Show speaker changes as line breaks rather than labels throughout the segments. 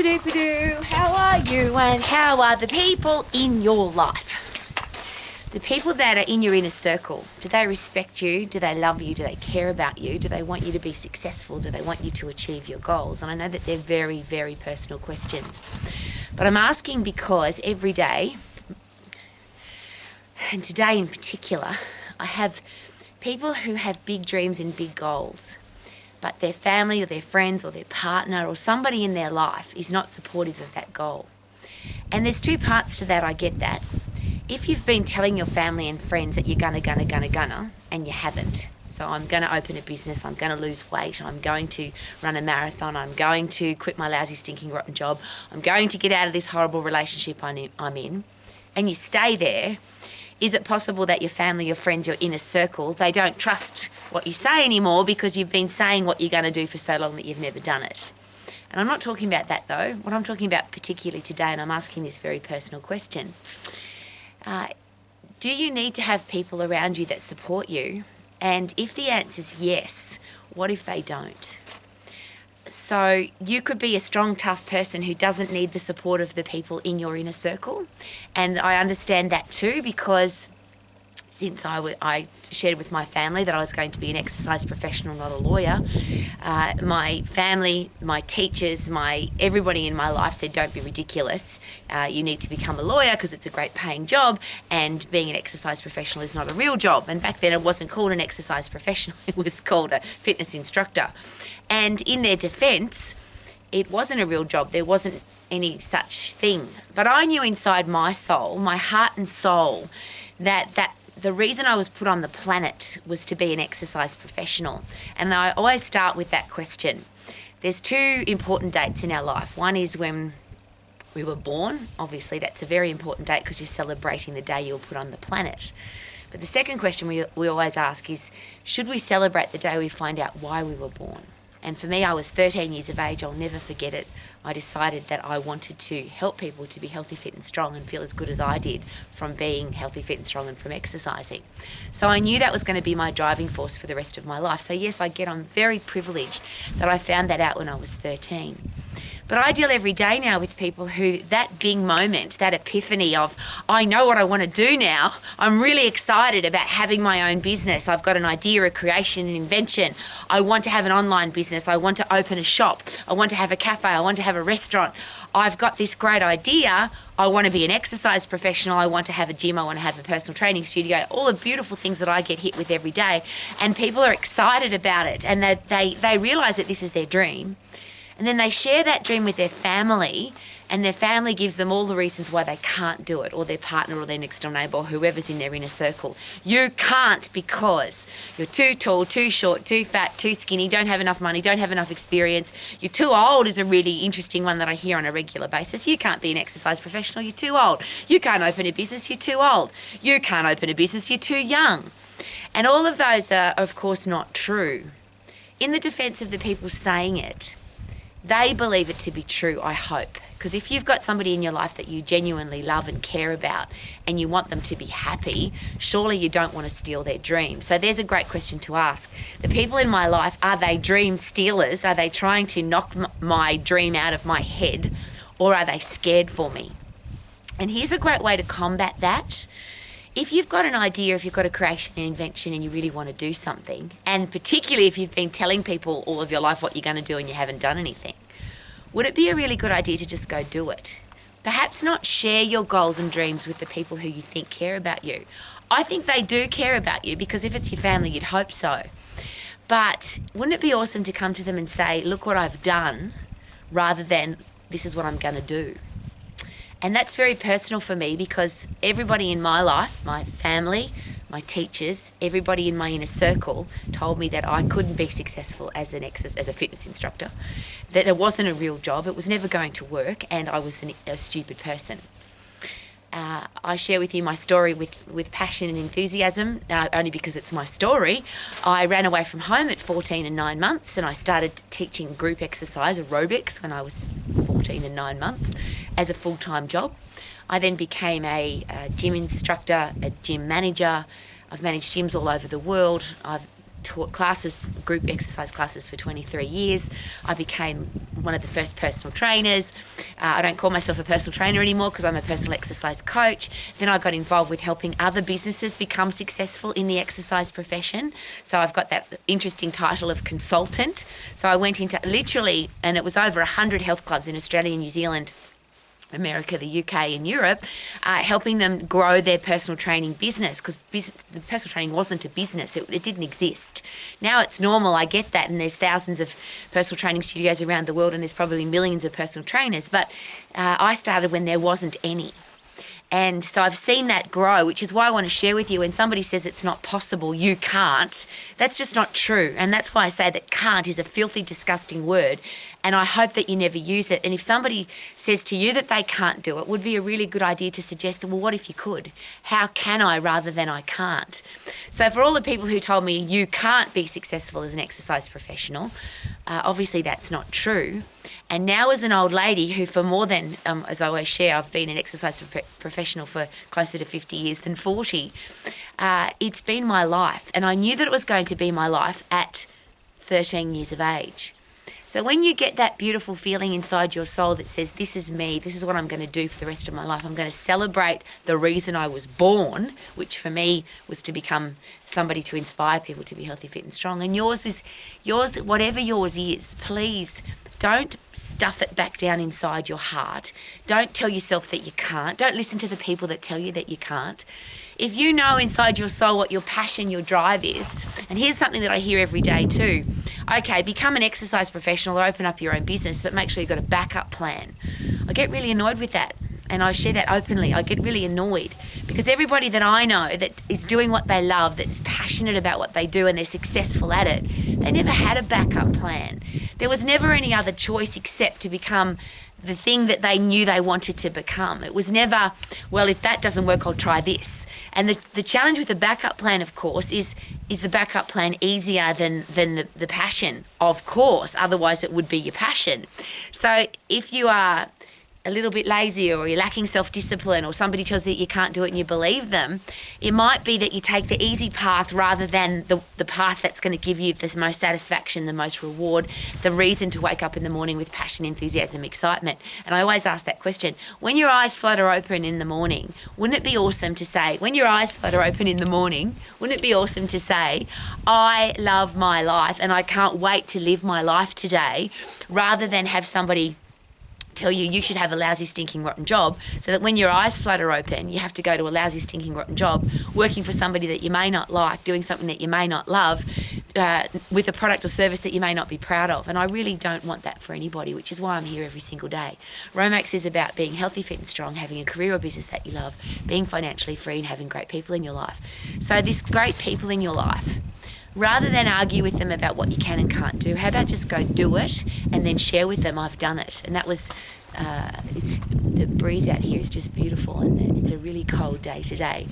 Doo-ba-doo-ba-doo. How are you and how are the people in your life? The people that are in your inner circle, do they respect you? Do they love you? Do they care about you? Do they want you to be successful? Do they want you to achieve your goals? And I know that they're very, very personal questions. But I'm asking because every day, and today in particular, I have people who have big dreams and big goals, but their family or their friends or their partner or somebody in their life is not supportive of that goal. And there's two parts to that, I get that. If you've been telling your family and friends that you're gonna, and you haven't, so I'm gonna open a business, I'm gonna lose weight, I'm going to run a marathon, I'm going to quit my lousy, stinking, rotten job, I'm going to get out of this horrible relationship I'm in, and you stay there, is it possible that your family, your friends, your inner circle, they don't trust what you say anymore because you've been saying what you're going to do for so long that you've never done it? And I'm not talking about that though. What I'm talking about particularly today, and I'm asking this very personal question, do you need to have people around you that support you? And if the answer is yes, what if they don't? So you could be a strong, tough person who doesn't need the support of the people in your inner circle. And I understand that too, because since I shared with my family that I was going to be an exercise professional, not a lawyer, my family, my teachers, everybody in my life said, don't be ridiculous. You need to become a lawyer because it's a great paying job, and being an exercise professional is not a real job. And back then it wasn't called an exercise professional, it was called a fitness instructor. And in their defence, it wasn't a real job. There wasn't any such thing. But I knew inside my soul, my heart and soul, that the reason I was put on the planet was to be an exercise professional. And I always start with that question. There's two important dates in our life. One is when we were born. Obviously, that's a very important date because you're celebrating the day you were put on the planet. But the second question we always ask is, should we celebrate the day we find out why we were born? And for me, I was 13 years of age. I'll never forget it. I decided that I wanted to help people to be healthy, fit and strong and feel as good as I did from being healthy, fit and strong and from exercising. So I knew that was going to be my driving force for the rest of my life. So yes, I'm very privileged that I found that out when I was 13. But I deal every day now with people who that big moment, that epiphany of, I know what I want to do now. I'm really excited about having my own business. I've got an idea, a creation, an invention. I want to have an online business. I want to open a shop. I want to have a cafe. I want to have a restaurant. I've got this great idea. I want to be an exercise professional. I want to have a gym. I want to have a personal training studio. All the beautiful things that I get hit with every day. And people are excited about it. And they realise that this is their dream. And then they share that dream with their family, and their family gives them all the reasons why they can't do it, or their partner or their next door neighbour or whoever's in their inner circle. You can't because you're too tall, too short, too fat, too skinny, don't have enough money, don't have enough experience. You're too old is a really interesting one that I hear on a regular basis. You can't be an exercise professional, you're too old. You can't open a business, you're too old. You can't open a business, you're too young. And all of those are, of course, not true. In the defence of the people saying it, they believe it to be true, I hope. Because if you've got somebody in your life that you genuinely love and care about and you want them to be happy, surely you don't want to steal their dream. So there's a great question to ask. The people in my life, are they dream stealers? Are they trying to knock my dream out of my head? Or are they scared for me? And here's a great way to combat that. If you've got an idea, if you've got a creation and invention and you really want to do something, and particularly if you've been telling people all of your life what you're going to do and you haven't done anything, would it be a really good idea to just go do it? Perhaps not share your goals and dreams with the people who you think care about you. I think they do care about you because if it's your family, you'd hope so. But wouldn't it be awesome to come to them and say, look what I've done, rather than this is what I'm going to do? And that's very personal for me because everybody in my life, my family, my teachers, everybody in my inner circle told me that I couldn't be successful as a fitness instructor, that it wasn't a real job, it was never going to work, and I was a stupid person. I share with you my story with passion and enthusiasm, only because it's my story. I ran away from home at 14 and 9 months, and I started teaching group exercise, aerobics, when I was 14 and 9 months as a full-time job. I then became a gym instructor, a gym manager. I've managed gyms all over the world. I've taught classes, group exercise classes for 23 years. I became one of the first personal trainers. I don't call myself a personal trainer anymore because I'm a personal exercise coach. Then I got involved with helping other businesses become successful in the exercise profession. So I've got that interesting title of consultant. So I went into literally, and it was over 100 health clubs in Australia, New Zealand, America, the UK and Europe, helping them grow their personal training business, because the personal training wasn't a business. It didn't exist. Now it's normal, I get that, and there's thousands of personal training studios around the world and there's probably millions of personal trainers, but I started when there wasn't any. And so I've seen that grow, which is why I want to share with you. When somebody says it's not possible, you can't, that's just not true. And that's why I say that can't is a filthy, disgusting word. And I hope that you never use it. And if somebody says to you that they can't do it, it would be a really good idea to suggest, well, what if you could? How can I rather than I can't? So for all the people who told me you can't be successful as an exercise professional, obviously that's not true. And now as an old lady who for more than, as I always share, I've been an exercise professional for closer to 50 years than 40, it's been my life. And I knew that it was going to be my life at 13 years of age. So when you get that beautiful feeling inside your soul that says, this is me, this is what I'm going to do for the rest of my life, I'm going to celebrate the reason I was born, which for me was to become somebody to inspire people to be healthy, fit and strong. And yours, whatever yours is, please don't stuff it back down inside your heart. Don't tell yourself that you can't. Don't listen to the people that tell you that you can't. If you know inside your soul what your passion, your drive is, and here's something that I hear every day too. Okay, become an exercise professional or open up your own business, but make sure you've got a backup plan. I get really annoyed with that, and I share that openly. I get really annoyed because everybody that I know that is doing what they love, that is passionate about what they do and they're successful at it, they never had a backup plan. There was never any other choice except to become the thing that they knew they wanted to become. It was never, well, if that doesn't work, I'll try this. And the challenge with the backup plan, of course, is the backup plan easier than the passion? Of course, otherwise it would be your passion. So if you are a little bit lazy or you're lacking self-discipline or somebody tells you that you can't do it and you believe them, it might be that you take the easy path rather than the path that's going to give you the most satisfaction, the most reward, the reason to wake up in the morning with passion, enthusiasm, excitement. And I always ask that question, when your eyes flutter open in the morning, wouldn't it be awesome to say, when your eyes flutter open in the morning, wouldn't it be awesome to say, I love my life and I can't wait to live my life today, rather than have somebody tell you you should have a lousy, stinking, rotten job, so that when your eyes flutter open, you have to go to a lousy, stinking, rotten job, working for somebody that you may not like, doing something that you may not love, with a product or service that you may not be proud of. And I really don't want that for anybody, which is why I'm here every single day. Romax is about being healthy, fit and strong, having a career or business that you love, being financially free and having great people in your life. So this great people in your life, rather than argue with them about what you can and can't do, how about just go do it and then share with them, I've done it. And that was, the breeze out here is just beautiful, and it's a really cold day today.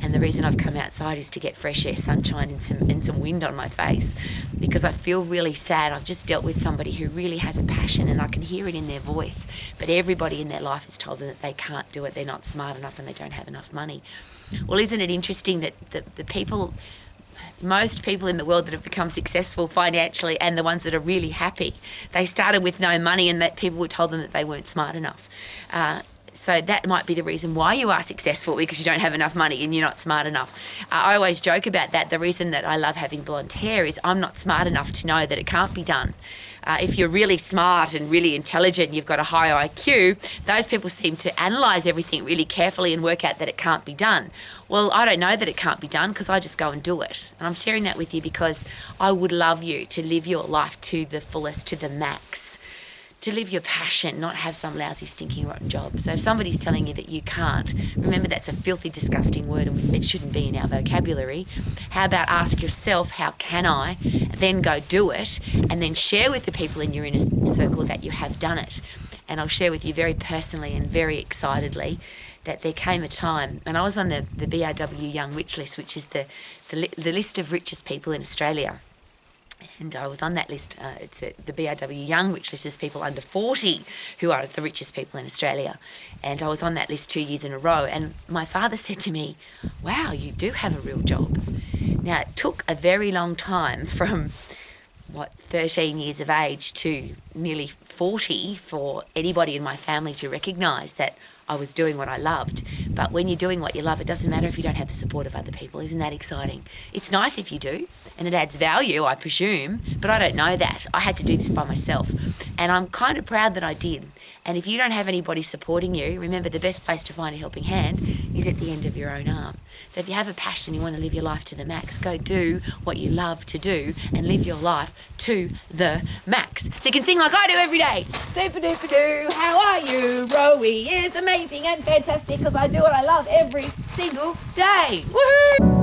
And the reason I've come outside is to get fresh air, sunshine and some wind on my face, because I feel really sad. I've just dealt with somebody who really has a passion and I can hear it in their voice, but everybody in their life has told them that they can't do it, they're not smart enough and they don't have enough money. Well, isn't it interesting that the people, most people in the world that have become successful financially and the ones that are really happy, they started with no money and that people were told them that they weren't smart enough. So that might be the reason why you are successful, because you don't have enough money and you're not smart enough. I always joke about that. The reason that I love having blonde hair is I'm not smart enough to know that it can't be done. If you're really smart and really intelligent, you've got a high IQ, those people seem to analyse everything really carefully and work out that it can't be done. Well, I don't know that it can't be done because I just go and do it. And I'm sharing that with you because I would love you to live your life to the fullest, to the max, to live your passion, not have some lousy, stinking, rotten job. So if somebody's telling you that you can't, remember that's a filthy, disgusting word and it shouldn't be in our vocabulary. How about ask yourself, how can I? Then go do it, and then share with the people in your inner circle that you have done it. And I'll share with you very personally and very excitedly that there came a time, and I was on the BRW Young Rich list, which is the list of richest people in Australia. And I was on that list. It's the BRW Young, which lists people under 40 who are the richest people in Australia. And I was on that list 2 years in a row. And my father said to me, wow, you do have a real job. Now, it took a very long time from, 13 years of age to nearly 40 for anybody in my family to recognise that I was doing what I loved. But when you're doing what you love, it doesn't matter if you don't have the support of other people. Isn't that exciting? It's nice if you do, and it adds value, I presume, but I don't know that. I had to do this by myself, and I'm kind of proud that I did. And if you don't have anybody supporting you, remember the best place to find a helping hand is at the end of your own arm. So if you have a passion, you want to live your life to the max, go do what you love to do and live your life to the max. So you can sing like I do every day. Super duper doo, how are you? Rowie is amazing and fantastic because I do what I love every single day. Woohoo!